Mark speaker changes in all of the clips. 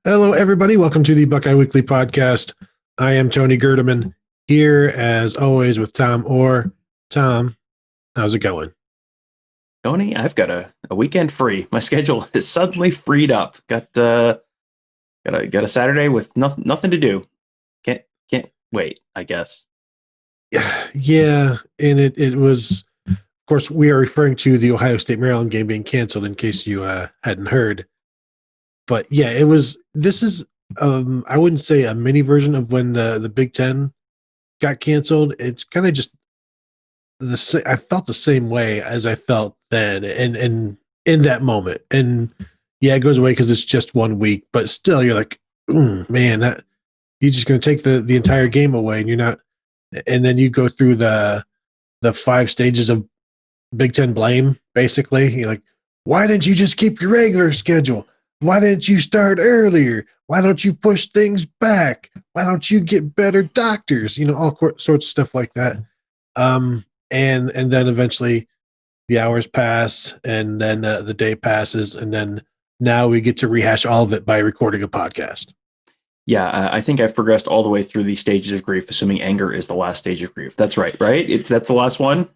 Speaker 1: Hello, everybody. Welcome to the Buckeye Weekly podcast. I am Tony Gerdeman here, as always, with Tom Orr. Tom, how's it going?
Speaker 2: Tony, I've got a weekend free. My schedule is suddenly freed up. Got a Saturday with nothing to do. Can't wait, I guess.
Speaker 1: Yeah, and it was, of course, we are referring to the Ohio State Maryland game being canceled in case you hadn't heard. But yeah, it was. This is, I wouldn't say a mini version of when the Big Ten got canceled. It's kind of just I felt the same way as I felt then, and in that moment. And yeah, it goes away because it's just 1 week, but still, you're like, man, that you're just going to take the entire game away, and you're not. And then you go through the 5 stages of Big Ten blame. Basically, you're like, why didn't you just keep your regular schedule? Why didn't you start earlier? Why don't you push things back? Why don't you get better doctors? All sorts of stuff like that. And then eventually the hours pass, and then the day passes, and then now we get to rehash all of it by recording a podcast.
Speaker 2: Yeah, I think I've progressed all the way through the stages of grief, assuming anger is the last stage of grief. That's right? That's the last one.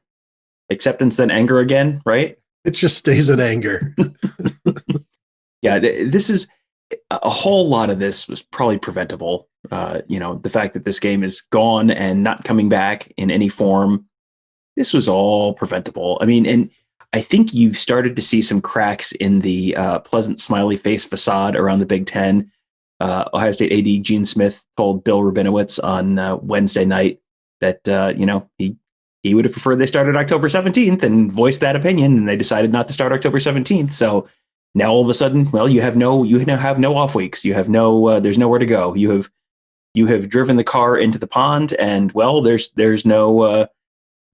Speaker 2: Acceptance, then anger again, right?
Speaker 1: It just stays at anger.
Speaker 2: Yeah, this is a whole lot of this was probably preventable. The fact that this game is gone and not coming back in any form, this was all preventable. I mean, and I think you've started to see some cracks in the pleasant smiley face facade around the Big Ten. Ohio State AD Gene Smith told Bill Rabinowitz on Wednesday night that he would have preferred they started October 17th and voiced that opinion, and they decided not to start October 17th. So now all of a sudden, well, you now have no off weeks. You have there's nowhere to go. You have driven the car into the pond, and well, there's no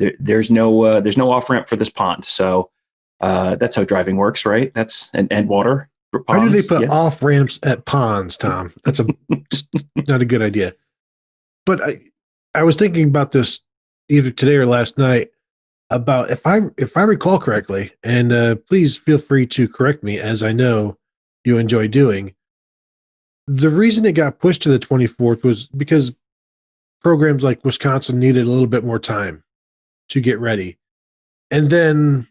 Speaker 2: off ramp for this pond. So that's how driving works, right? That's and water. Ponds,
Speaker 1: why do they put off ramps at ponds, Tom? That's not a good idea. But I was thinking about this either today or last night about if I recall correctly, and please feel free to correct me, as I know you enjoy doing. The reason it got pushed to the 24th was because programs like Wisconsin needed a little bit more time to get ready. And then,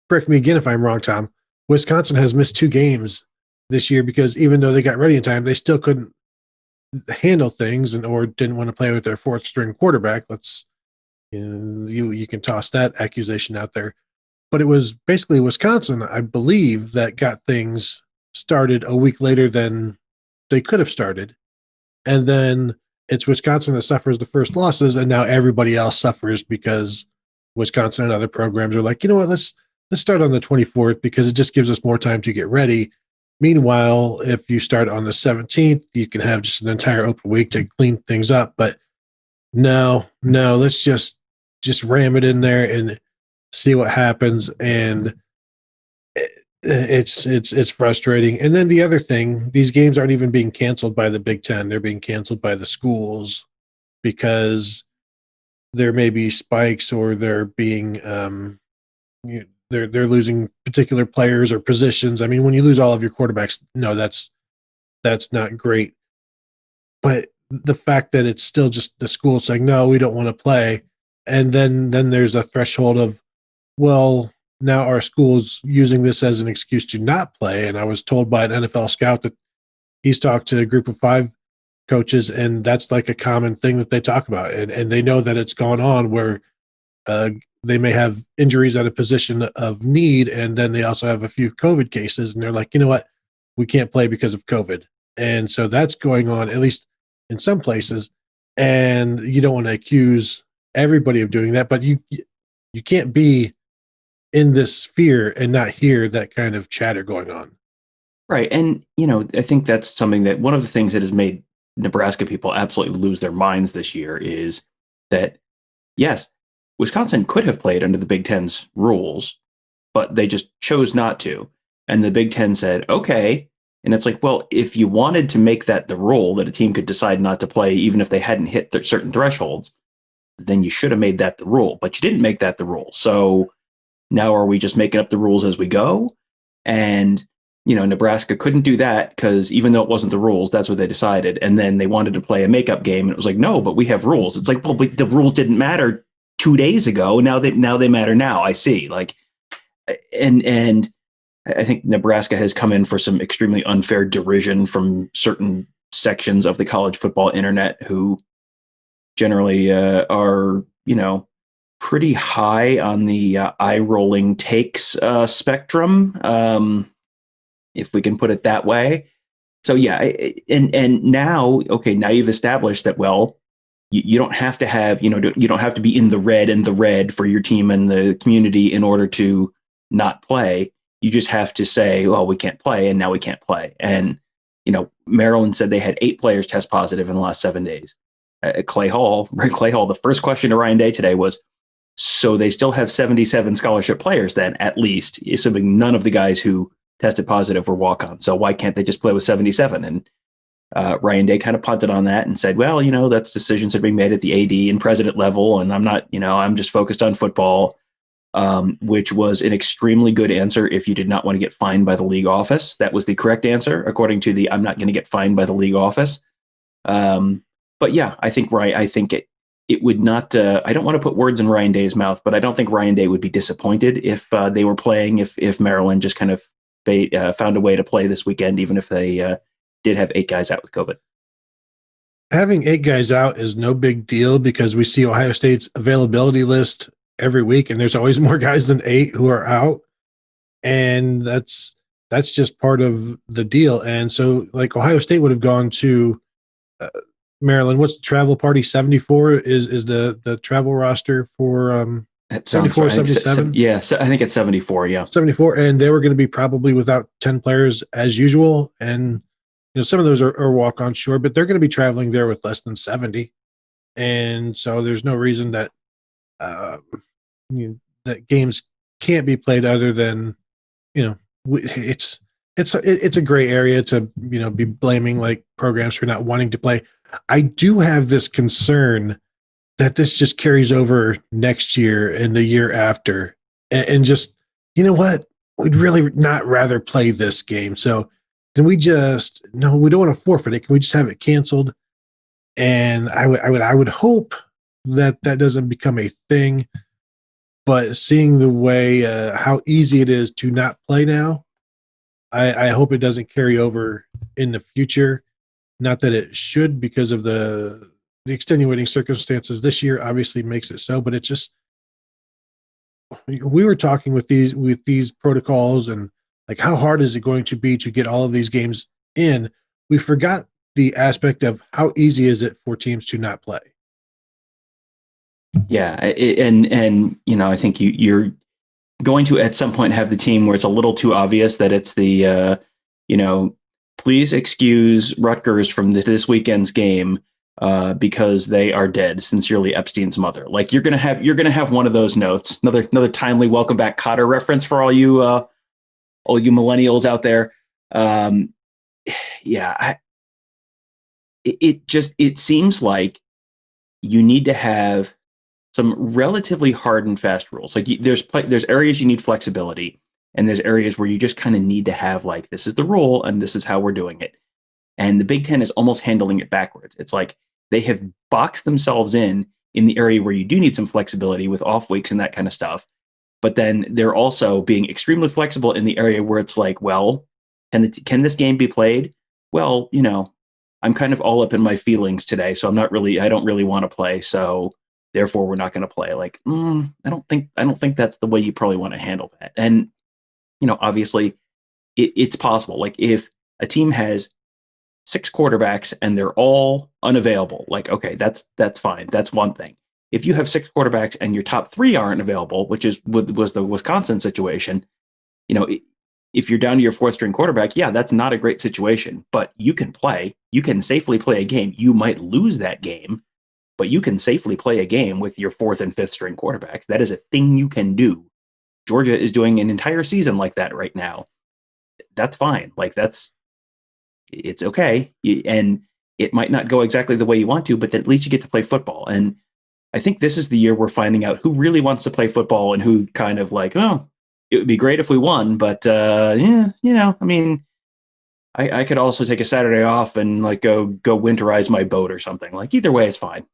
Speaker 1: correct me again if I'm wrong, Tom, Wisconsin has missed 2 games this year because even though they got ready in time, they still couldn't handle things or didn't want to play with their 4th-string quarterback. You can toss that accusation out there. But it was basically Wisconsin, I believe, that got things started a week later than they could have started. And then it's Wisconsin that suffers the first losses, and now everybody else suffers because Wisconsin and other programs are like, you know what, let's start on the 24th because it just gives us more time to get ready. Meanwhile, if you start on the 17th, you can have just an entire open week to clean things up. But no, let's just ram it in there and see what happens. And it's frustrating. And then the other thing, these games aren't even being canceled by the Big Ten. They're being canceled by the schools because there may be spikes, or they're being they're losing particular players or positions. I mean, when you lose all of your quarterbacks, no, that's not great. But the fact that it's still just the school saying, no, we don't want to play. And then there's a threshold of, well, now our school's using this as an excuse to not play. And I was told by an NFL scout that he's talked to a group of 5 coaches, and that's like a common thing that they talk about. And they know that it's gone on where they may have injuries at a position of need, and then they also have a few COVID cases, and they're like, you know what, we can't play because of COVID. And so that's going on, at least in some places. And you don't want to accuse everybody of doing that, but you can't be in this sphere and not hear that kind of chatter going on.
Speaker 2: Right. And, I think that's something that one of the things that has made Nebraska people absolutely lose their minds this year is that, yes, Wisconsin could have played under the Big Ten's rules, but they just chose not to. And the Big Ten said, okay. And it's like, well, if you wanted to make that the rule that a team could decide not to play, even if they hadn't hit certain thresholds, then you should have made that the rule. But you didn't make that the rule. So now are we just making up the rules as we go? And Nebraska couldn't do that because even though it wasn't the rules, that's what they decided. And then they wanted to play a makeup game, and it was like, no, but we have rules. It's like, well, the rules didn't matter 2 days ago. Now they matter now. I see. Like, and I think Nebraska has come in for some extremely unfair derision from certain sections of the college football internet who generally are, pretty high on the eye-rolling takes spectrum, if we can put it that way. So yeah, and now, okay, now you've established that, well, you don't have to have, you don't have to be in the red for your team and the community in order to not play. You just have to say, well, we can't play, and now we can't play. And, Maryland said they had 8 players test positive in the last 7 days. Clay Hall, the first question to Ryan Day today was, so they still have 77 scholarship players then, at least, assuming none of the guys who tested positive were walk-on. So why can't they just play with 77? And Ryan Day kind of punted on that and said, well, that's decisions that are being made at the AD and president level. And I'm not, I'm just focused on football, which was an extremely good answer if you did not want to get fined by the league office. That was the correct answer, according to the I'm not going to get fined by the league office. But yeah, I think it would not, I don't want to put words in Ryan Day's mouth, but I don't think Ryan Day would be disappointed if they were playing, if Maryland just kind of found a way to play this weekend, even if they did have 8 guys out with COVID.
Speaker 1: Having 8 guys out is no big deal because we see Ohio State's availability list every week, and there's always more guys than 8 who are out. And that's just part of the deal. And so like Ohio State would have gone to Maryland. What's the travel party? 74 is the travel roster for 74, 77.
Speaker 2: Yeah, I think it's 74. Yeah,
Speaker 1: 74, and they were going to be probably without 10 players as usual. And some of those are walk on, sure, but they're going to be traveling there with less than 70, and so there's no reason that that games can't be played other than it's a gray area to be blaming like programs for not wanting to play. I do have this concern that this just carries over next year and the year after, and just, what, we'd really not rather play this game. So can we just, no, we don't want to forfeit it. Can we just have it canceled? And I would hope that doesn't become a thing, but seeing the way, how easy it is to not play now, I hope it doesn't carry over in the future. Not that it should, because of the extenuating circumstances this year obviously makes it so, but it just, we were talking with these protocols and like, how hard is it going to be to get all of these games in? We forgot the aspect of how easy is it for teams to not play.
Speaker 2: Yeah. And I think you're going to at some point have the team where it's a little too obvious that it's the, please excuse Rutgers from this weekend's game because they are dead. Sincerely, Epstein's mother. Like you're gonna have one of those notes. Another timely welcome back Cotter reference for all you millennials out there. It seems like you need to have some relatively hard and fast rules. Like there's areas you need flexibility. And there's areas where you just kind of need to have like, this is the rule and this is how we're doing it. And the Big Ten is almost handling it backwards. It's like they have boxed themselves in the area where you do need some flexibility with off weeks and that kind of stuff. But then they're also being extremely flexible in the area where it's like, well, can this game be played? Well, I'm kind of all up in my feelings today. So I don't really want to play. So therefore we're not going to play. Like, I don't think that's the way you probably want to handle that. And obviously it's possible. Like if a team has 6 quarterbacks and they're all unavailable, like, okay, that's fine. That's one thing. If you have 6 quarterbacks and your top 3 aren't available, which was the Wisconsin situation, if you're down to your 4th string quarterback, yeah, that's not a great situation, but you can play, you can safely play a game. You might lose that game, but you can safely play a game with your 4th and 5th string quarterbacks. That is a thing you can do. Georgia is doing an entire season like that right now. That's fine. Like it's okay. And it might not go exactly the way you want to, but at least you get to play football. And I think this is the year we're finding out who really wants to play football and who kind of like, oh, it would be great if we won, but yeah, I mean, I could also take a Saturday off and like go winterize my boat or something. Like either way, it's fine.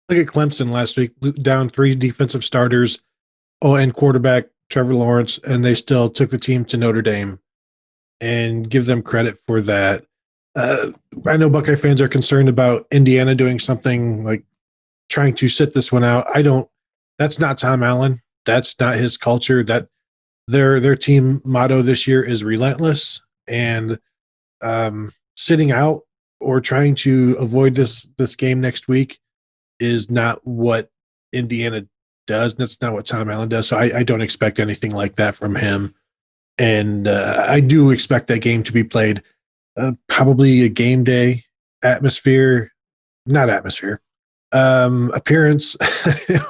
Speaker 1: Look at Clemson last week, down 3 defensive starters, and quarterback Trevor Lawrence, and they still took the team to Notre Dame, and give them credit for that. I know Buckeye fans are concerned about Indiana doing something like trying to sit this one out. That's not Tom Allen. That's not his culture. That their team motto this year is relentless, and sitting out or trying to avoid this game next week is not what Indiana does. That's not what Tom Allen does. So I don't expect anything like that from him. And I do expect that game to be played probably a game day atmosphere, not atmosphere, appearance,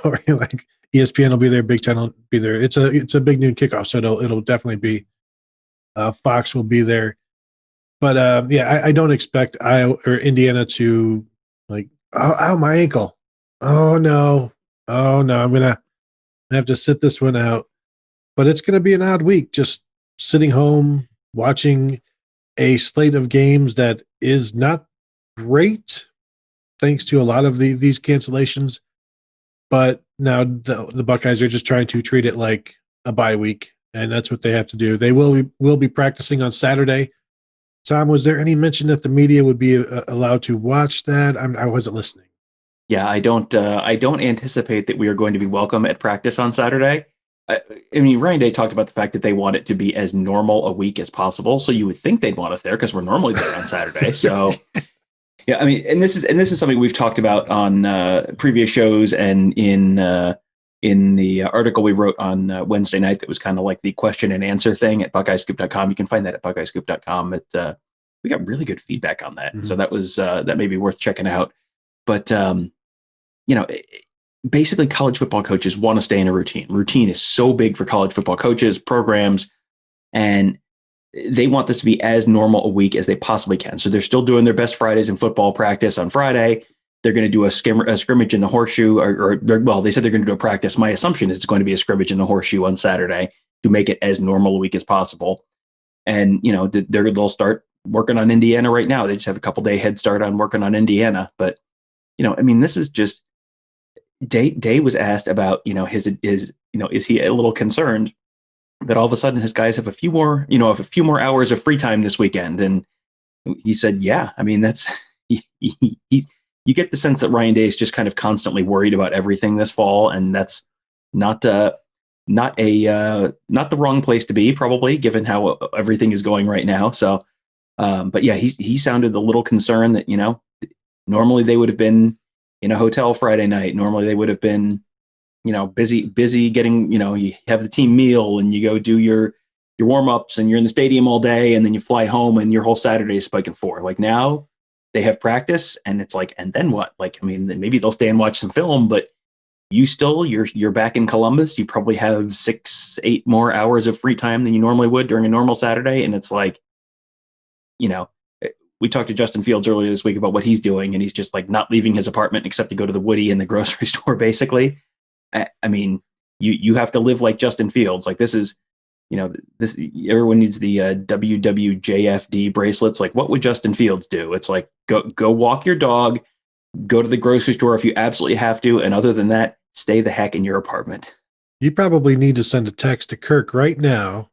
Speaker 1: or like ESPN will be there, Big Ten will be there. It's a big noon kickoff, so it'll definitely be. Fox will be there, but yeah, I don't expect Iowa or Indiana to like, oh, my ankle, oh no, I'm gonna have to sit this one out. But it's gonna be an odd week, just sitting home watching a slate of games that is not great, thanks to a lot of these cancellations. But now the Buckeyes are just trying to treat it like a bye week, and that's what they have to do. They will be practicing on Saturday. Tom, was there any mention that the media would be allowed to watch that? I wasn't listening.
Speaker 2: Yeah, I don't anticipate that we are going to be welcome at practice on Saturday. I mean, Ryan Day talked about the fact that they want it to be as normal a week as possible. So you would think they'd want us there because we're normally there on Saturday. So yeah, I mean, and this is something we've talked about on previous shows and in the article we wrote on Wednesday night that was kind of like the question and answer thing at BuckeyeScoop.com. You can find that at BuckeyeScoop.com. We got really good feedback on that, so that was that may be worth checking out. But basically, college football coaches want to stay in a routine. Routine is so big for college football coaches, programs, and they want this to be as normal a week as they possibly can. So they're still doing their best Fridays in football practice on Friday. They're going to do a scrimmage in the horseshoe, or they said they're going to do a practice. My assumption is it's going to be a scrimmage in the horseshoe on Saturday to make it as normal a week as possible. And, they'll start working on Indiana right now. They just have a couple day head start on working on Indiana. But, I mean, this is just Day was asked about, is he a little concerned that all of a sudden his guys have a few more hours of free time this weekend? And he said, yeah, I mean, that's you get the sense that Ryan Day is just kind of constantly worried about everything this fall. And that's not the wrong place to be, probably, given how everything is going right now. So, but yeah, he sounded a little concerned that, normally they would have been in a hotel Friday night. Normally they would have been, busy getting, you have the team meal and you go do your warm-ups and you're in the stadium all day and then you fly home and your whole Saturday is spiking for. Like now they have practice and it's like, and then what? Like, I mean, maybe they'll stay and watch some film, but you're back in Columbus. You probably have 6-8 more hours of free time than you normally would during a normal Saturday. And it's like, we talked to Justin Fields earlier this week about what he's doing, and he's just like not leaving his apartment except to go to the Woody in the grocery store, basically. I mean, you have to live like Justin Fields. Like this is, this everyone needs the WWJFD bracelets. Like, what would Justin Fields do? It's like go walk your dog, go to the grocery store if you absolutely have to, and other than that, stay the heck in your apartment.
Speaker 1: You probably need to send a text to Kirk right now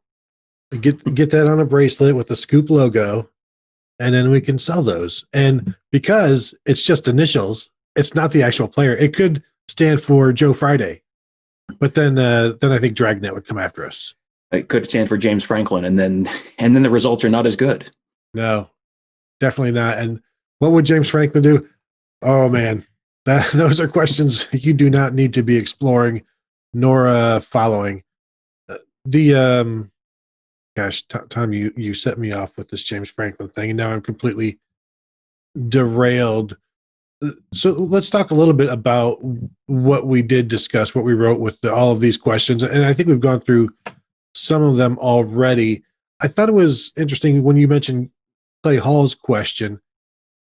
Speaker 1: and get that on a bracelet with the Scoop logo. And then we can sell those. And because it's just initials, it's not the actual player. It could stand for Joe Friday, but then I think Dragnet would come after us.
Speaker 2: It could stand for James Franklin, and then the results are not as good.
Speaker 1: No, definitely not. And what would James Franklin do? Oh man, those are questions you do not need to be exploring nor following. Gosh, Tom, you set me off with this James Franklin thing, and now I'm completely derailed. So let's talk a little bit about what we did discuss, what we wrote with all of these questions, and I think we've gone through some of them already. I thought it was interesting when you mentioned Clay Hall's question,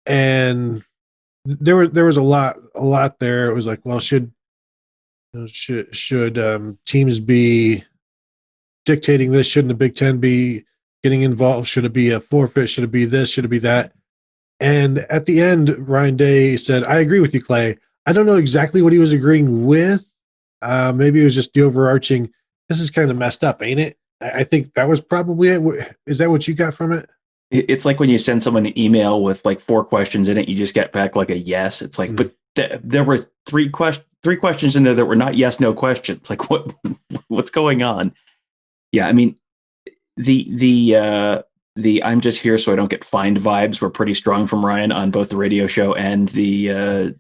Speaker 1: and there was a lot there. It was like, well, should teams be dictating this. Shouldn't the Big Ten be getting involved? Should it be a forfeit? Should it be this? Should it be that? And at the end, Ryan Day said, I agree with you, Clay. I don't know exactly what he was agreeing with. Maybe it was just the overarching, this is kind of messed up, ain't it? I think that was probably it. Is that what you got from it?
Speaker 2: It's like when you send someone an email with like 4 questions in it, you just get back like a yes. It's like, but there were three questions in there that were not yes, no questions. Like what's going on? Yeah, I mean, the I'm just here so I don't get fined vibes were pretty strong from Ryan on both the radio show and the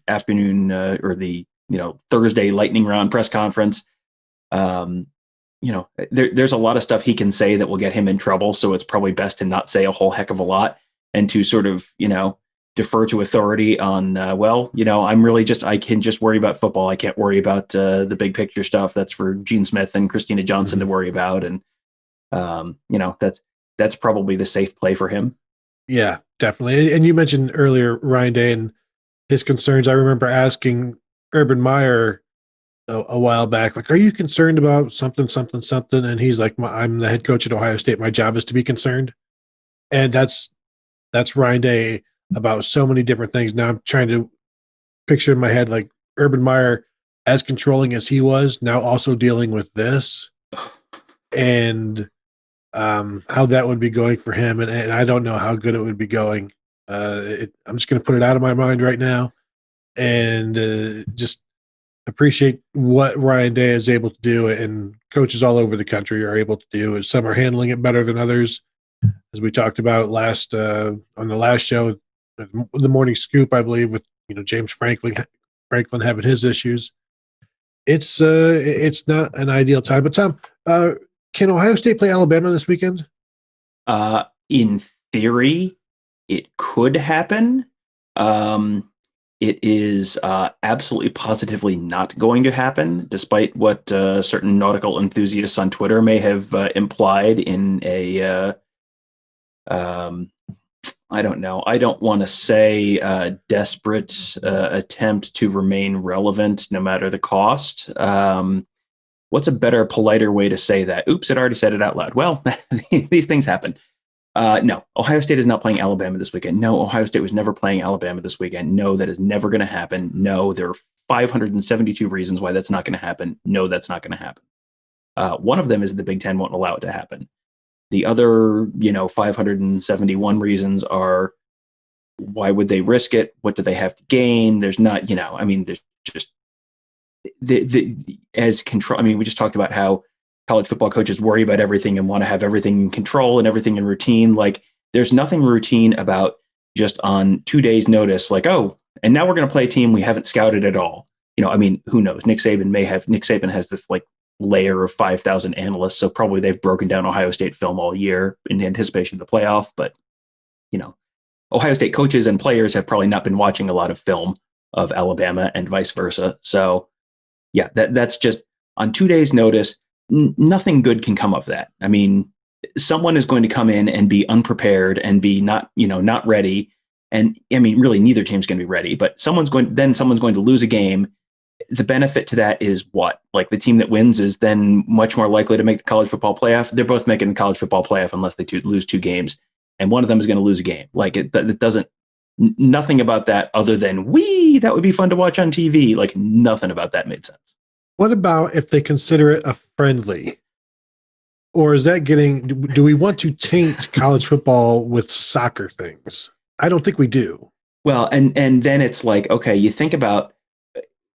Speaker 2: afternoon or the Thursday lightning round press conference. There's a lot of stuff he can say that will get him in trouble. So it's probably best to not say a whole heck of a lot and to sort of, defer to authority on, I can just worry about football. I can't worry about the big picture stuff. That's for Gene Smith and Christina Johnson to worry about. And, that's probably the safe play for him. Yeah,
Speaker 1: definitely. And you mentioned earlier Ryan Day and his concerns. I remember asking Urban Meyer a while back, like, are you concerned about something? And he's like, I'm the head coach at Ohio State. My job is to be concerned. And that's Ryan Day about so many different things. Now I'm trying to picture in my head, like Urban Meyer, as controlling as he was, now also dealing with this and how that would be going for him. And I don't know how good it would be going. I'm just going to put it out of my mind right now and just appreciate what Ryan Day is able to do, and coaches all over the country are able to do. Some are handling it better than others, as we talked about on the last show, the Morning Scoop, I believe, with James Franklin having his issues. It's not an ideal time. But Tom, can Ohio State play Alabama this weekend?
Speaker 2: In theory, it could happen. It is absolutely positively not going to happen, despite what certain nautical enthusiasts on Twitter may have implied in a, I don't know. I don't want to say desperate attempt to remain relevant no matter the cost. What's a better, politer way to say that? Oops, it already said it out loud. Well, these things happen. No, Ohio State is not playing Alabama this weekend. No, Ohio State was never playing Alabama this weekend. No, that is never going to happen. No, there are 572 reasons why that's not going to happen. No, that's not going to happen. One of them is the Big Ten won't allow it to happen. The other, 571 reasons are, why would they risk it? What do they have to gain? There's not, there's just as control. We just talked about how college football coaches worry about everything and want to have everything in control and everything in routine. Like, there's nothing routine about just on 2 days notice, like, oh, and now we're going to play a team we haven't scouted at all. Who knows? Nick Saban has this like layer of 5,000 analysts. So probably they've broken down Ohio State film all year in anticipation of the playoff. But, Ohio State coaches and players have probably not been watching a lot of film of Alabama and vice versa. So yeah, that's just on 2 days notice. Nothing good can come of that. Someone is going to come in and be unprepared and be not ready. And really neither team's going to be ready, but someone's going to lose a game. The benefit to that is what? Like, the team that wins is then much more likely to make the college football playoff. They're both making the college football playoff unless they lose 2 games, and one of them is going to lose a game. Like, it doesn't, nothing about that other than that would be fun to watch on TV. Like, nothing about that made sense.
Speaker 1: What about if they consider it a friendly? Or is that do we want to taint college football with soccer things? I don't think we do.
Speaker 2: Well, and then it's like, okay, you think about,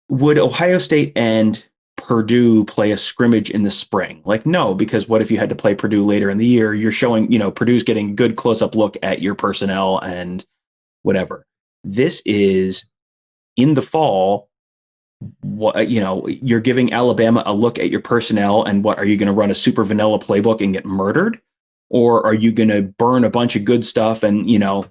Speaker 2: would Ohio State and Purdue play a scrimmage in the spring? Like, no, because what if you had to play Purdue later in the year? You're showing, Purdue's getting a good close-up look at your personnel and whatever. This is in the fall. What, you're giving Alabama a look at your personnel, and what, are you going to run a super vanilla playbook and get murdered? Or are you going to burn a bunch of good stuff and, you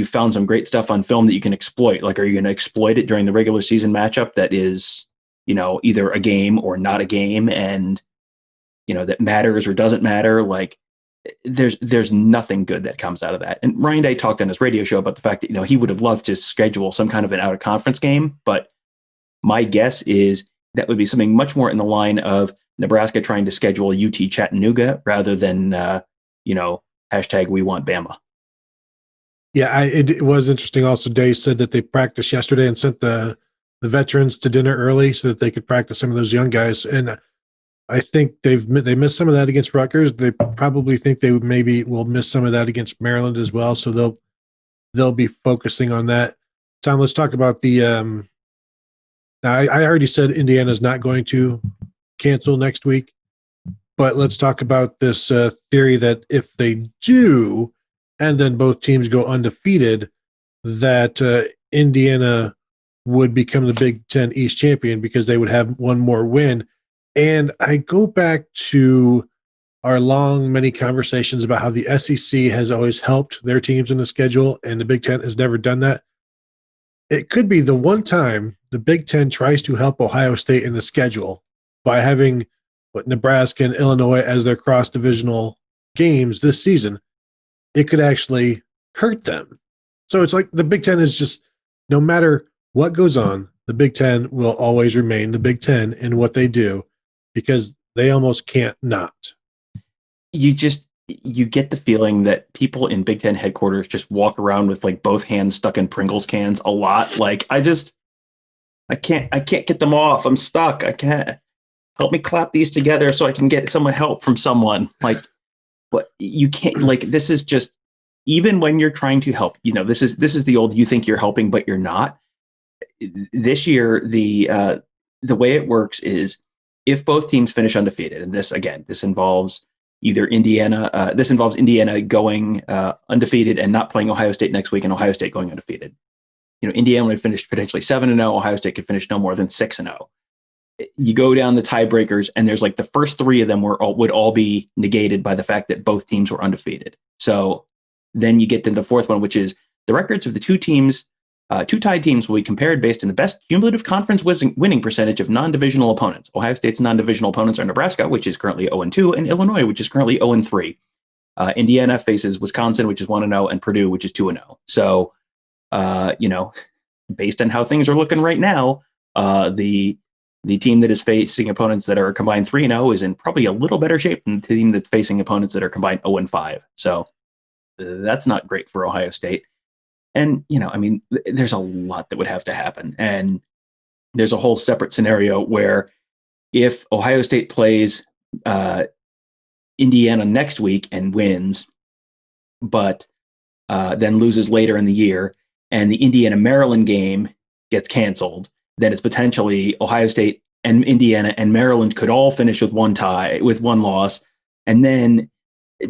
Speaker 2: found some great stuff on film that you can exploit? Like, are you going to exploit it during the regular season matchup that is, either a game or not a game, and, that matters or doesn't matter? Like, there's nothing good that comes out of that. And Ryan Day talked on his radio show about the fact that, he would have loved to schedule some kind of an out of conference game, but my guess is that would be something much more in the line of Nebraska trying to schedule UT Chattanooga rather than, hashtag we want Bama.
Speaker 1: Yeah, it was interesting. Also, Day said that they practiced yesterday and sent the veterans to dinner early so that they could practice some of those young guys. And I think they missed some of that against Rutgers. They probably think they maybe will miss some of that against Maryland as well. So they'll be focusing on that. Tom, let's talk about the. I already said Indiana's not going to cancel next week, but let's talk about this theory that if they do, and then both teams go undefeated, that Indiana would become the Big Ten East champion because they would have one more win. And I go back to our many conversations about how the SEC has always helped their teams in the schedule, and the Big Ten has never done that. It could be the one time the Big Ten tries to help Ohio State in the schedule by having Nebraska and Illinois as their cross-divisional games this season. It could actually hurt them. So it's like the Big Ten is just, no matter what goes on, the Big Ten will always remain the Big Ten in what they do because they almost can't not.
Speaker 2: You get the feeling that people in Big Ten headquarters just walk around with like both hands stuck in Pringles cans a lot. Like I can't get them off. I'm stuck. I can't. Help me clap these together so I can get some help from someone. Like, what you can't, like, this is just, even when you're trying to help, this is the old, you think you're helping, but you're not. This year, the way it works is if both teams finish undefeated, and this involves either Indiana, this involves Indiana going undefeated and not playing Ohio State next week and Ohio State going undefeated. Indiana would finish potentially 7-0. Ohio State could finish no more than 6-0. You go down the tiebreakers, and there's like the first three of them would all be negated by the fact that both teams were undefeated. So then you get to the fourth one, which is the records of the two tied teams will be compared based on the best cumulative conference winning percentage of non-divisional opponents. Ohio State's non-divisional opponents are Nebraska, which is currently 0-2, and Illinois, which is currently 0-3. Indiana faces Wisconsin, which is 1-0, and Purdue, which is 2-0. So, based on how things are looking right now, the team that is facing opponents that are combined 3-0 is in probably a little better shape than the team that's facing opponents that are combined 0-5. So that's not great for Ohio State. And, there's a lot that would have to happen. And there's a whole separate scenario where if Ohio State plays Indiana next week and wins, but then loses later in the year, and the Indiana-Maryland game gets canceled, then it's potentially Ohio State and Indiana and Maryland could all finish with one loss. And then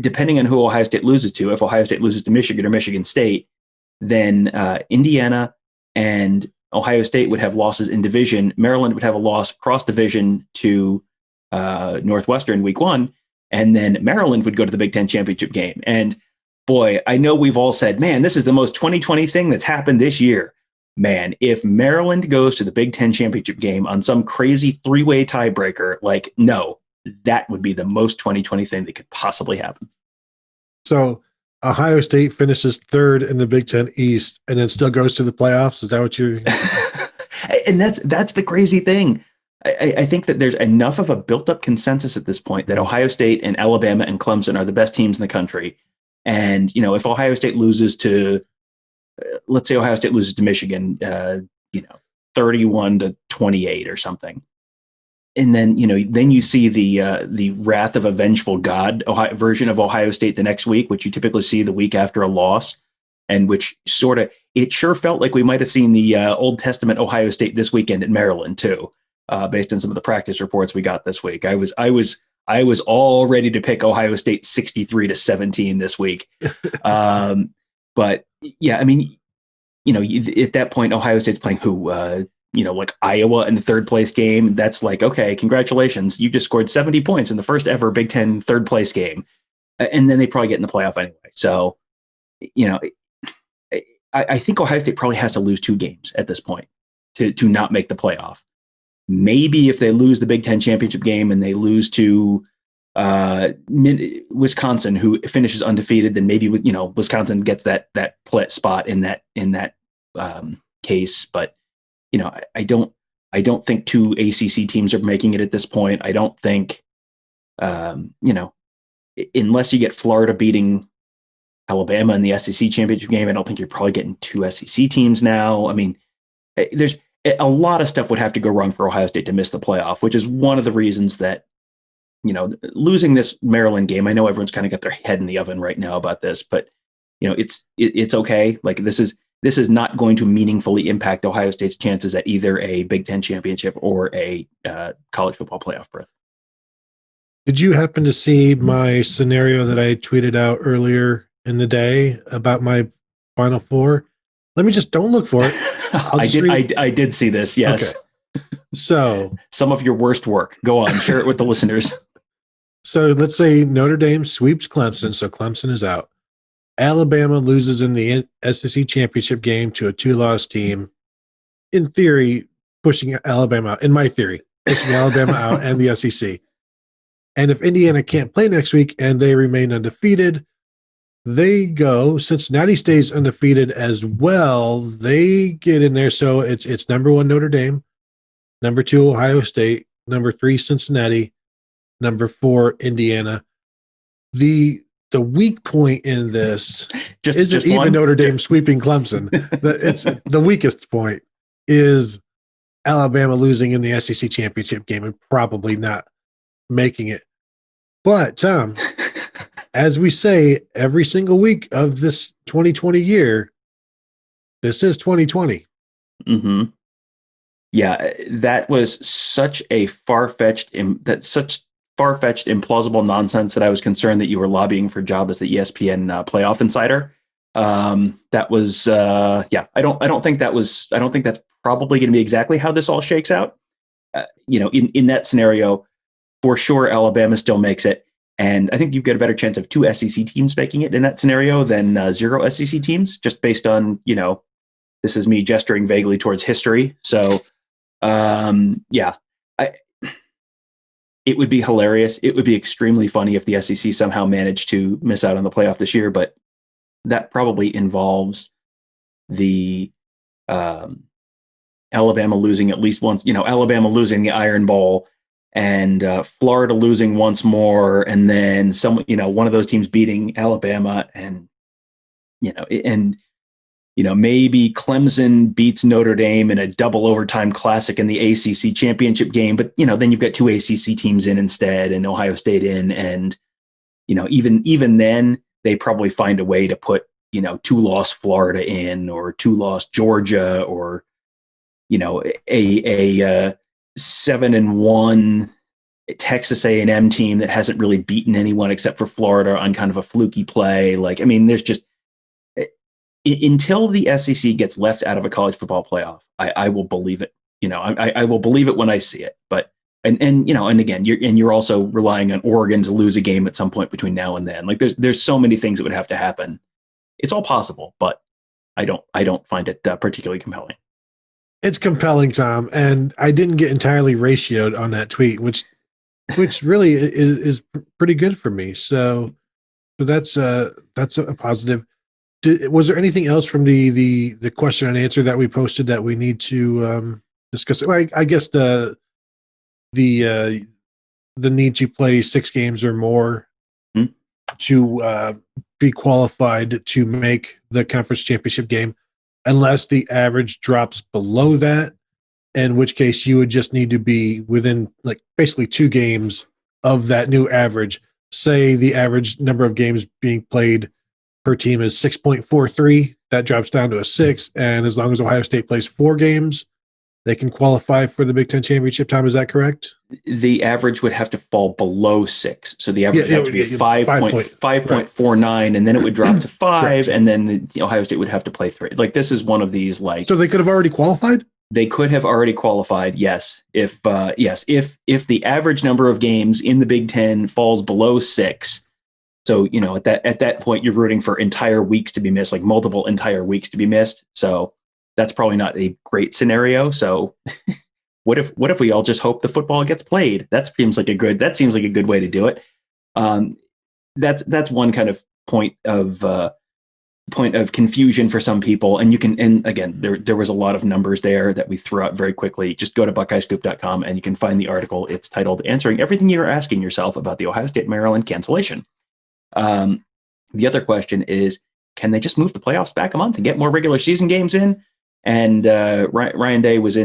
Speaker 2: depending on who Ohio State loses to, if Ohio State loses to Michigan or Michigan State, then Indiana and Ohio State would have losses in division. Maryland would have a loss cross division to Northwestern week 1. And then Maryland would go to the Big Ten championship game. And boy, I know we've all said, man, this is the most 2020 thing that's happened this year. Man, if Maryland goes to the Big Ten championship game on some crazy 3-way tiebreaker, no, that would be the most 2020 thing that could possibly happen.
Speaker 1: So Ohio State finishes 3rd in the Big Ten East and then still goes to the playoffs. Is that what you're?
Speaker 2: And that's the crazy thing. I think that there's enough of a built-up consensus at this point that Ohio State and Alabama and Clemson are the best teams in the country. And, if Ohio State loses to, let's say Ohio State loses to Michigan, 31-28 or something. And then, then you see the wrath of a vengeful God version of Ohio State the next week, which you typically see the week after a loss, and which it sure felt like we might have seen the Old Testament Ohio State this weekend at Maryland too, based on some of the practice reports we got this week. I was all ready to pick Ohio State 63-17 this week. But yeah, at that point, Ohio State's playing who, like Iowa in the 3rd place game. That's like, okay, congratulations. You just scored 70 points in the first ever Big Ten 3rd place game. And then they probably get in the playoff anyway. So, I think Ohio State probably has to lose 2 games at this point to not make the playoff. Maybe if they lose the Big Ten championship game and they lose to Wisconsin, who finishes undefeated, then maybe Wisconsin gets that spot in that case. But I don't I don't think two ACC teams are making it at this point. I don't think, unless you get Florida beating Alabama in the SEC championship game, I don't think you're probably getting two SEC teams now. I mean, there's a lot of stuff would have to go wrong for Ohio State to miss the playoff, which is one of the reasons that, losing this Maryland game, I know everyone's kind of got their head in the oven right now about this, but it's okay. Like this is not going to meaningfully impact Ohio State's chances at either a Big Ten championship or a college football playoff berth.
Speaker 1: Did you happen to see my scenario that I tweeted out earlier in the day about my Final Four? Let me just don't look for it.
Speaker 2: I did see this. Yes.
Speaker 1: Okay. So
Speaker 2: some of your worst work. Go on, share it with the listeners.
Speaker 1: So let's say Notre Dame sweeps Clemson, so Clemson is out. Alabama loses in the SEC championship game to a 2-loss team. In theory, pushing Alabama out. In my theory, pushing Alabama out and the SEC. And if Indiana can't play next week and they remain undefeated, they go. Cincinnati stays undefeated as well. They get in there. So it's number 1 Notre Dame, number 2 Ohio State, number 3 Cincinnati, number 4 Indiana. The weak point in this isn't even Notre Dame sweeping Clemson. It's the weakest point is Alabama losing in the SEC championship game and probably not making it. But Tom, as we say every single week of this 2020 year, this is 2020.
Speaker 2: Mm-hmm. Yeah, that was such a far-fetched, implausible nonsense that I was concerned that you were lobbying for a job as the ESPN playoff insider. That was, I don't think that's probably going to be exactly how this all shakes out. In that scenario, for sure, Alabama still makes it. And I think you've got a better chance of 2 SEC teams making it in that scenario than 0 SEC teams, just based on, this is me gesturing vaguely towards history. So, it would be hilarious. It would be extremely funny if the SEC somehow managed to miss out on the playoff this year, but that probably involves the Alabama losing at least once, Alabama losing the Iron Bowl and Florida losing once more, and then one of those teams beating Alabama, and maybe Clemson beats Notre Dame in a double overtime classic in the ACC championship game, but then you've got 2 ACC teams in instead, and Ohio State in, and even then they probably find a way to put 2-loss Florida in, or 2-loss Georgia, or a 7-1 Texas A&M team that hasn't really beaten anyone except for Florida on kind of a fluky play. There's just, until the SEC gets left out of a college football playoff, I will believe it. I will believe it when I see it. But and again, you're also relying on Oregon to lose a game at some point between now and then. There's so many things that would have to happen. It's all possible, but I don't find it particularly compelling.
Speaker 1: It's compelling, Tom, and I didn't get entirely ratioed on that tweet, which really is pretty good for me. So that's a positive. Was there anything else from the question and answer that we posted that we need to discuss? I guess the need to play 6 games or more to be qualified to make the conference championship game, unless the average drops below that, in which case you would just need to be within basically 2 games of that new average. Say the average number of games being played per team is 6.43. That drops down to a 6. And as long as Ohio State plays 4 games, they can qualify for the Big Ten championship. Tom, is that correct?
Speaker 2: The average would have to fall below 6. So the average would have to be 5.49, and then it would drop to 5, and then Ohio State would have to play 3. This is one of these So
Speaker 1: they could have already qualified?
Speaker 2: They could have already qualified, yes. If the average number of games in the Big Ten falls below 6. So, at that point, you're rooting for entire weeks to be missed, multiple entire weeks to be missed. So that's probably not a great scenario. So what if we all just hope the football gets played? That seems like a good way to do it. That's one kind of point of point of confusion for some people. And you can, and again, there was a lot of numbers there that we threw out very quickly. Just go to buckeyescoop.com and you can find the article. It's titled Answering Everything You're Asking Yourself About the Ohio State Maryland Cancellation. The other question is, can they just move the playoffs back a month and get more regular season games in? And Ryan Day was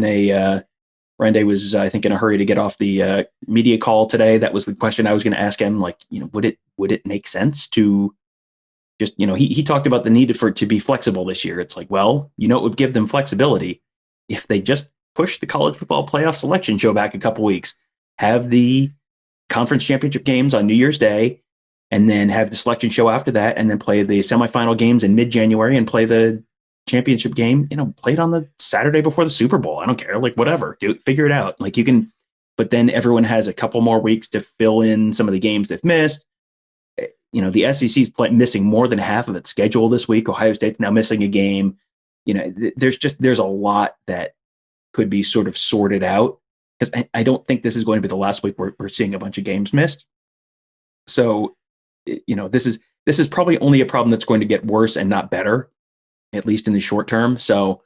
Speaker 2: I think, in a hurry to get off the media call today. That was the question I was going to ask him. Like, would it make sense to just, he talked about the need for it to be flexible this year. It's like, well, it would give them flexibility if they just push the college football playoff selection show back a couple weeks, have the conference championship games on New Year's Day, and then have the selection show after that, and then play the semifinal games in mid-January and play the championship game, play it on the Saturday before the Super Bowl. I don't care. Like, whatever, figure it out. Like, you can, but then everyone has a couple more weeks to fill in some of the games they've missed. The SEC's missing more than half of its schedule this week. Ohio State's now missing a game. There's a lot that could be sort of sorted out, because I don't think this is going to be the last week we're seeing a bunch of games missed. So, this is probably only a problem that's going to get worse and not better, at least in the short term. So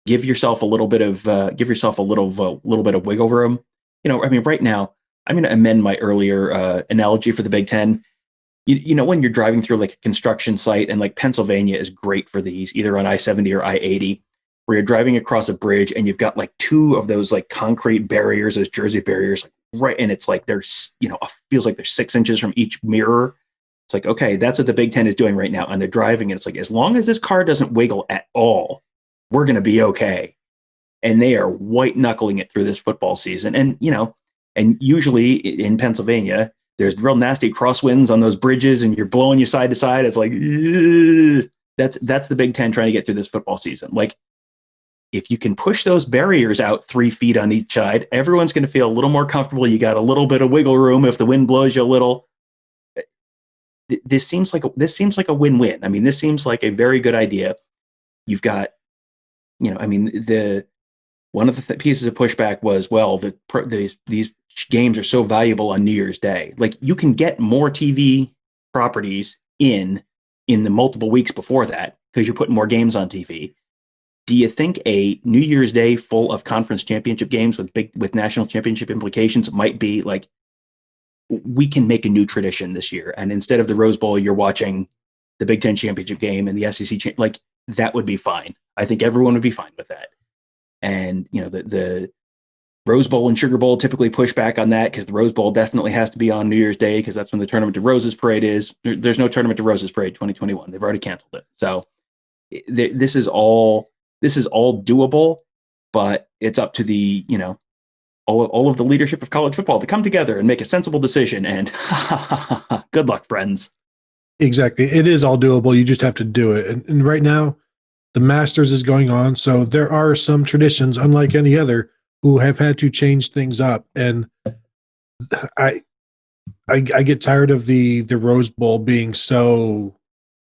Speaker 2: give yourself a little bit of wiggle room. Right now, I'm going to amend my earlier analogy for the Big Ten. When you're driving through like a construction site, and like Pennsylvania is great for these, either on I-70 or I-80, where you're driving across a bridge and you've got like two of those like concrete barriers, those Jersey barriers, like right, and it's like there's feels like there's 6 inches from each mirror. It's like, okay, that's what the Big Ten is doing right now. And they're driving, and it's like, as long as this car doesn't wiggle at all, we're going to be okay. And they are white knuckling it through this football season. And, and usually in Pennsylvania, there's real nasty crosswinds on those bridges, and you're blowing you side to side. It's like, that's the Big Ten trying to get through this football season. Like, if you can push those barriers out 3 feet on each side, everyone's going to feel a little more comfortable. You got a little bit of wiggle room if the wind blows you a little. This seems like a win-win. I mean, this seems like a very good idea. You've got, one of the pieces of pushback was, well, these games are so valuable on New Year's Day. Like, you can get more TV properties in the multiple weeks before that because you're putting more games on TV. Do you think a New Year's Day full of conference championship games with national championship implications might be like, we can make a new tradition this year, and instead of the Rose Bowl, you're watching the Big Ten championship game and the SEC like, that would be fine. I think everyone would be fine with that. And the Rose Bowl and Sugar Bowl typically push back on that, because the Rose Bowl definitely has to be on New Year's Day, because that's when the Tournament to Roses parade is. There's no Tournament to Roses parade 2021. They've already canceled it. So this is all doable, but it's up to the all of the leadership of college football to come together and make a sensible decision. And good luck, friends.
Speaker 1: Exactly. It is all doable. You just have to do it. And right now, the Masters is going on. So there are some traditions, unlike any other, who have had to change things up. And I get tired of the Rose Bowl being so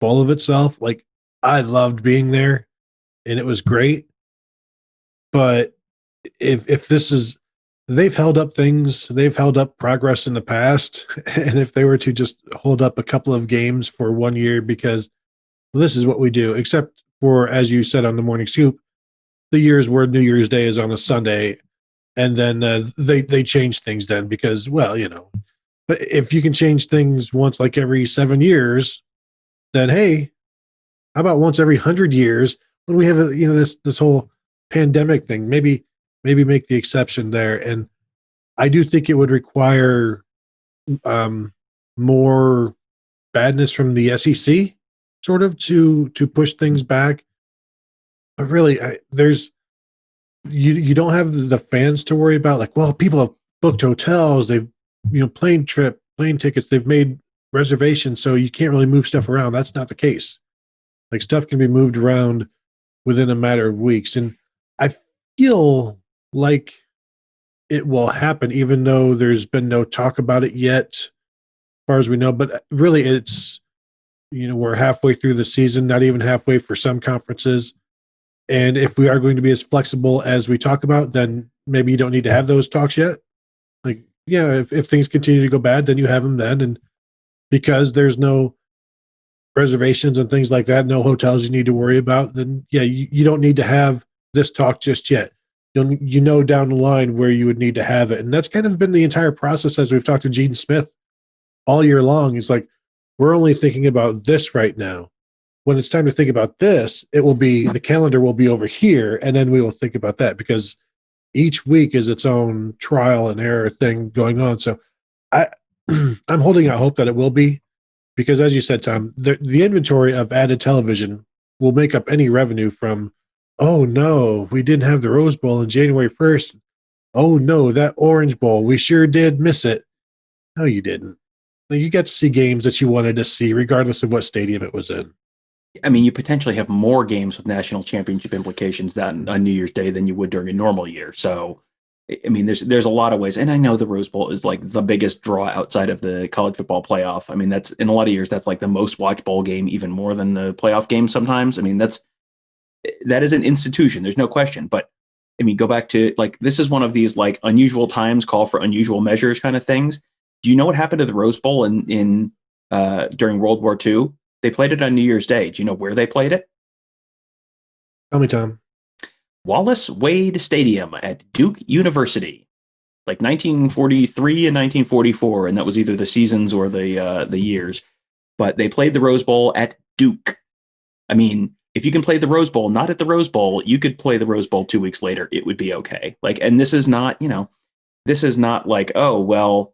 Speaker 1: full of itself. Like, I loved being there, and it was great. But if this is, they've held up things, they've held up progress in the past. And if they were to just hold up a couple of games for 1 year, because this is what we do, except for, as you said on the Morning Scoop, the years where New Year's Day is on a Sunday, and then they change things then, because, well, but if you can change things once like every 7 years, then hey, how about once every 100 years when we have this whole pandemic thing? Maybe make the exception there. And I do think it would require more badness from the SEC, sort of, to push things back. But really, you don't have the fans to worry about. Like, well, people have booked hotels, they've plane tickets, they've made reservations, so you can't really move stuff around. That's not the case. Like, stuff can be moved around within a matter of weeks, and I feel like it will happen, even though there's been no talk about it yet, as far as we know. But really, it's, we're halfway through the season, not even halfway for some conferences. And if we are going to be as flexible as we talk about, then maybe you don't need to have those talks yet. Like, yeah, if things continue to go bad, then you have them then. And because there's no reservations and things like that, no hotels you need to worry about, then yeah, you don't need to have this talk just yet. You know down the line where you would need to have it. And that's kind of been the entire process as we've talked to Gene Smith all year long. It's like, we're only thinking about this right now. When it's time to think about this, it will be, the calendar will be over here, and then we will think about that, because each week is its own trial and error thing going on. So I'm holding out hope that it will be, because as you said, Tom, the inventory of added television will make up any revenue from, oh no, we didn't have the Rose Bowl on January 1st. Oh no, that Orange Bowl, we sure did miss it. No, you didn't. You got to see games that you wanted to see, regardless of what stadium it was in.
Speaker 2: I mean, you potentially have more games with national championship implications on New Year's Day than you would during a normal year. So, I mean, there's a lot of ways, and I know the Rose Bowl is like the biggest draw outside of the college football playoff. I mean, that's in a lot of years that's like the most watched bowl game, even more than the playoff game sometimes. I mean, that is an institution. There's no question. But I mean, go back to like, this is one of these like unusual times, call for unusual measures kind of things. Do you know what happened to the Rose Bowl in during World War II? They played it on New Year's Day. Do you know where they played it?
Speaker 1: Tell me, Tom.
Speaker 2: Wallace Wade Stadium at Duke University, like 1943 and 1944, and that was either the seasons or the years. But they played the Rose Bowl at Duke. I mean, if you can play the Rose Bowl not at the Rose Bowl, you could play the Rose Bowl 2 weeks later. It would be okay. Like, and this is not, this is not like, oh well,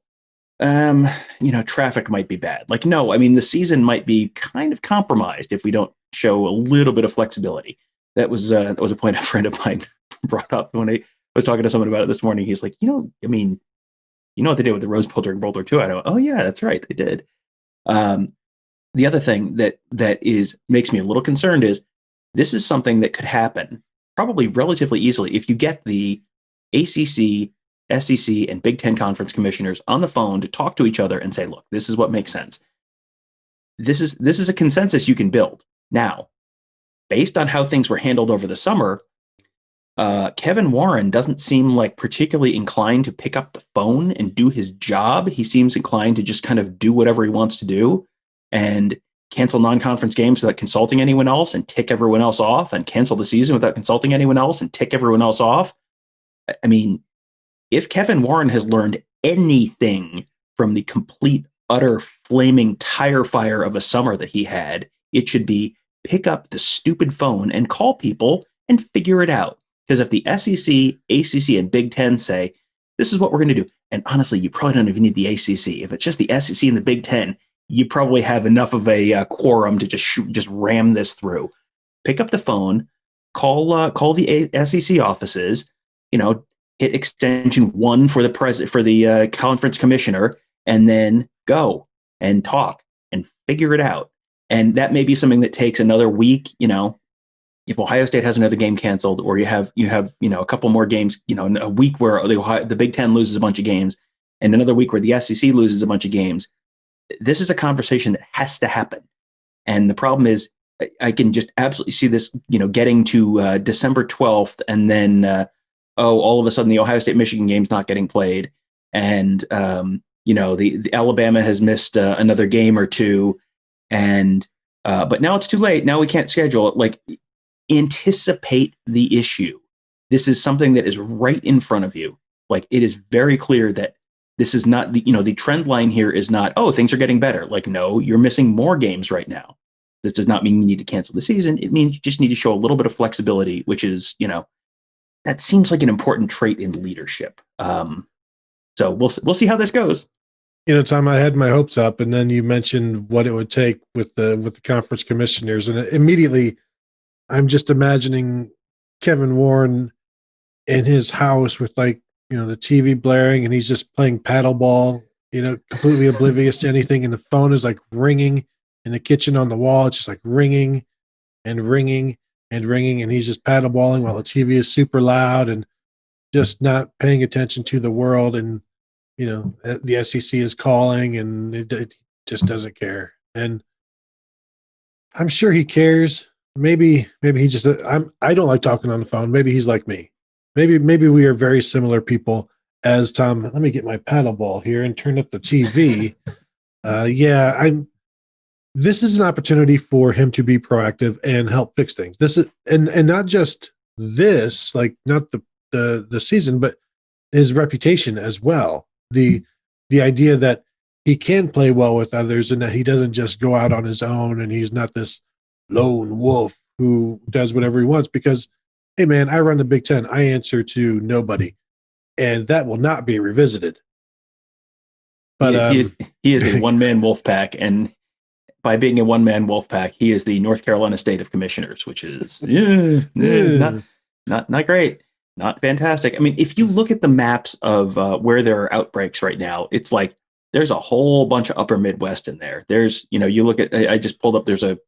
Speaker 2: traffic might be bad. Like, no, I mean, the season might be kind of compromised if we don't show a little bit of flexibility. That was a point a friend of mine brought up when I was talking to someone about it this morning. He's like, I mean, what they did with the Rose Bowl during World War II? I go, oh yeah, that's right, they did. The other thing that makes me a little concerned is this is something that could happen probably relatively easily if you get the ACC, SEC, and Big Ten conference commissioners on the phone to talk to each other and say, look, this is what makes sense. This is a consensus you can build. Now, based on how things were handled over the summer, Kevin Warren doesn't seem like particularly inclined to pick up the phone and do his job. He seems inclined to just kind of do whatever he wants to do and cancel non-conference games without consulting anyone else and tick everyone else off, and cancel the season without consulting anyone else and tick everyone else off. I mean, if Kevin Warren has learned anything from the complete, utter, flaming tire fire of a summer that he had, it should be pick up the stupid phone and call people and figure it out. Because if the SEC, ACC, and Big Ten say, this is what we're going to do, and honestly, you probably don't even need the ACC. If it's just the SEC and the Big Ten, you probably have enough of a quorum to just ram this through. Pick up the phone, call the SEC offices, hit extension 1 for the conference commissioner, and then go and talk and figure it out. And that may be something that takes another week. If Ohio State has another game canceled, or you have a couple more games, a week where the Big Ten loses a bunch of games, and another week where the SEC loses a bunch of games. This is a conversation that has to happen. And the problem is, I can just absolutely see this, getting to December 12th, and then all of a sudden the Ohio State Michigan game's not getting played, and the Alabama has missed another game or two, and but now it's too late. Now we can't schedule it. Like, anticipate the issue. This is something that is right in front of you. Like, it is very clear that this is not the trend line here is not, oh, things are getting better. Like, no, you're missing more games right now. This does not mean you need to cancel the season. It means you just need to show a little bit of flexibility, which is, that seems like an important trait in leadership. So we'll see how this goes.
Speaker 1: Tom, I had my hopes up, and then you mentioned what it would take with the conference commissioners, and immediately I'm just imagining Kevin Warren in his house with the TV blaring, and he's just playing paddleball, completely oblivious to anything, and the phone is like ringing in the kitchen on the wall. It's just like ringing and ringing and ringing, and he's just paddleballing while the TV is super loud and just not paying attention to the world. And the SEC is calling, and it just doesn't care. And I'm sure he cares. Maybe he just I don't like talking on the phone. Maybe he's like me. Maybe we are very similar people. As Tom, let me get my paddleball here and turn up the TV. this is an opportunity for him to be proactive and help fix things. This is and not just this, like not the season, but his reputation as well. The idea that he can play well with others and that he doesn't just go out on his own and he's not this lone wolf who does whatever he wants. Because, hey man, I run the Big Ten. I answer to nobody, and that will not be revisited. But
Speaker 2: he is a one-man wolf pack, and by being a one-man wolf pack, he is the North Carolina State of Commissioners, which is not great, not fantastic. I mean, if you look at the maps of where there are outbreaks right now, it's like there's a whole bunch of Upper Midwest in there. There's, you look at, I just pulled up, there's a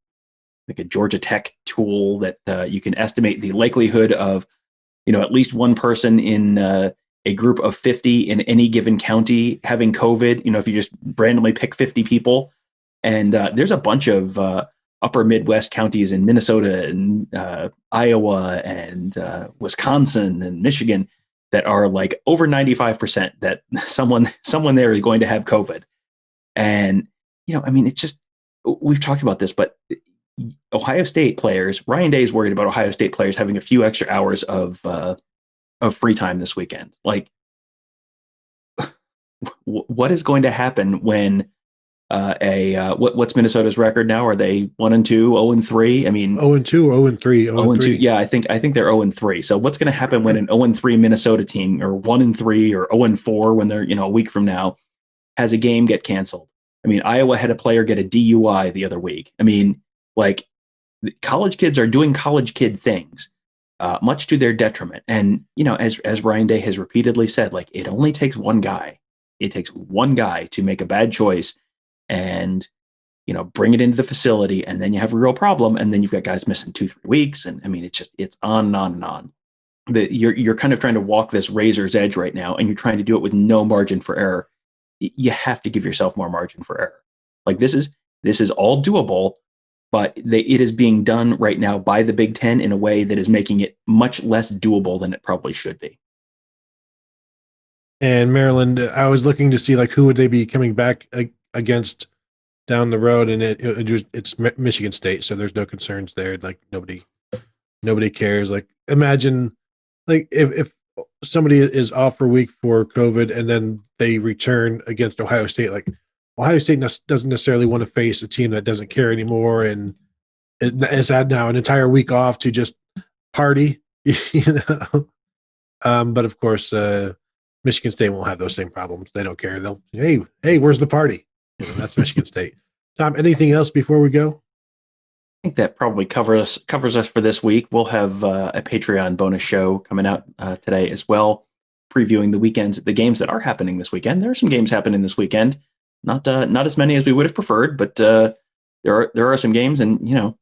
Speaker 2: Georgia Tech tool that you can estimate the likelihood of, at least one person in a group of 50 in any given county having COVID. If you just randomly pick 50 people, and there's a bunch of upper Midwest counties in Minnesota and Iowa and Wisconsin and Michigan that are like over 95% that someone there is going to have COVID. And, it's just, we've talked about this, but Ohio State players, Ryan Day is worried about Ohio State players having a few extra hours of free time this weekend. Like, what is going to happen when what's Minnesota's record now? Are they 1-2, 0-3? I mean,
Speaker 1: 0-2, 0-3,
Speaker 2: 0-2. Yeah, I think they're 0-3. So what's going to happen when an 0-3 Minnesota team, or 1-3, or 0-4 when they're a week from now has a game get canceled? I mean, Iowa had a player get a DUI the other week. I mean, like, college kids are doing college kid things, much to their detriment. And as Ryan Day has repeatedly said, like, it only takes one guy. It takes one guy to make a bad choice and bring it into the facility, and then you have a real problem, and then you've got guys missing 2-3 weeks, and I mean, it's on and on and on. You're kind of trying to walk this razor's edge right now, and you're trying to do it with no margin for error. You have to give yourself more margin for error. Like, this is all doable, but it is being done right now by the Big Ten in a way that is making it much less doable than it probably should be.
Speaker 1: And Maryland, I was looking to see like who would they be coming back against down the road, and it's Michigan State, so there's no concerns there. Like nobody cares. Like, imagine like if somebody is off for a week for COVID and then they return against Ohio State, like Ohio State doesn't necessarily want to face a team that doesn't care anymore and has had now an entire week off to just party, but of course, Michigan State won't have those same problems. They don't care. They'll, hey, where's the party? That's Michigan State. Tom, anything else before we go?
Speaker 2: I think that probably covers us for this week. We'll have a Patreon bonus show coming out today as well, previewing the games that are happening this weekend. There are some games happening this weekend, not as many as we would have preferred, but there are some games, and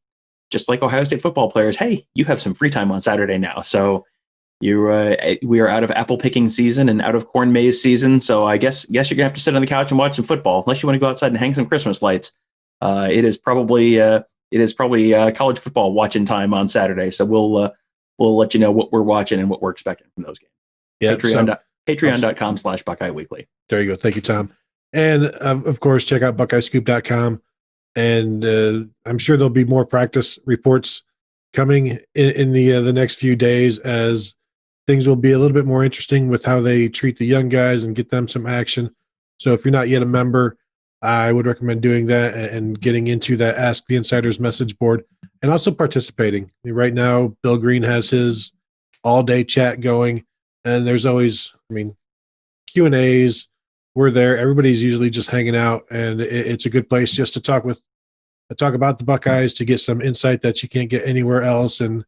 Speaker 2: just like Ohio State football players, hey, you have some free time on Saturday now, so. We are out of apple picking season and out of corn maze season, so I guess you're gonna have to sit on the couch and watch some football, unless you want to go outside and hang some Christmas lights. It is probably college football watching time on Saturday, so we'll let you know what we're watching and what we're expecting from those games.
Speaker 1: Yeah,
Speaker 2: Patreon.com/Buckeye Weekly.
Speaker 1: There you go. Thank you, Tom. And of course, check out BuckeyeScoop.com, and I'm sure there'll be more practice reports coming in the next few days, as things will be a little bit more interesting with how they treat the young guys and get them some action. So if you're not yet a member, I would recommend doing that and getting into that Ask the Insiders message board, and also participating. Right now, Bill Green has his all-day chat going, and there's always, Q&As. We're there. Everybody's usually just hanging out, and it's a good place just to talk about the Buckeyes, to get some insight that you can't get anywhere else. And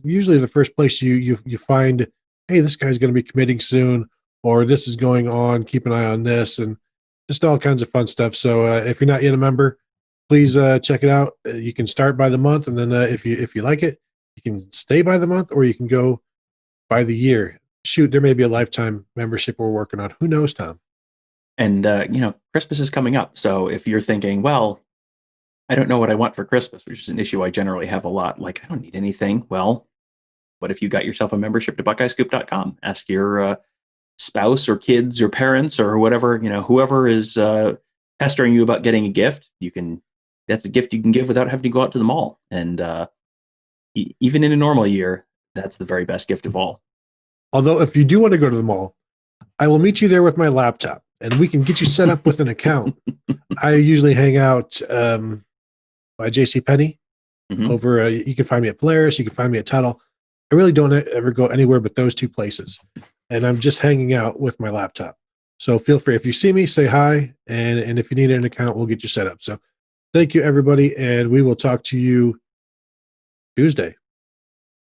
Speaker 1: usually the first place you find, hey, this guy's going to be committing soon, or this is going on, keep an eye on this, and just all kinds of fun stuff. So if you're not yet a member, please check it out. You can start by the month, and then if you like it, you can stay by the month, or you can go by the year. Shoot, there may be a lifetime membership we're working on. Who knows, Tom?
Speaker 2: And Christmas is coming up, so if you're thinking, well, I don't know what I want for Christmas, which is an issue I generally have a lot. Like, I don't need anything. Well, what if you got yourself a membership to BuckeyeScoop.com? Ask your spouse or kids or parents or whatever, whoever is pestering you about getting a gift. You can that's a gift you can give without having to go out to the mall. And even in a normal year, that's the very best gift of all.
Speaker 1: Although, if you do want to go to the mall, I will meet you there with my laptop, and we can get you set up with an account. I usually hang out by JCPenney. Over. You can find me at Polaris. You can find me at Tuttle. I really don't ever go anywhere but those two places, and I'm just hanging out with my laptop. So feel free. If you see me, say hi, and if you need an account, we'll get you set up. So thank you, everybody, and we will talk to you Tuesday.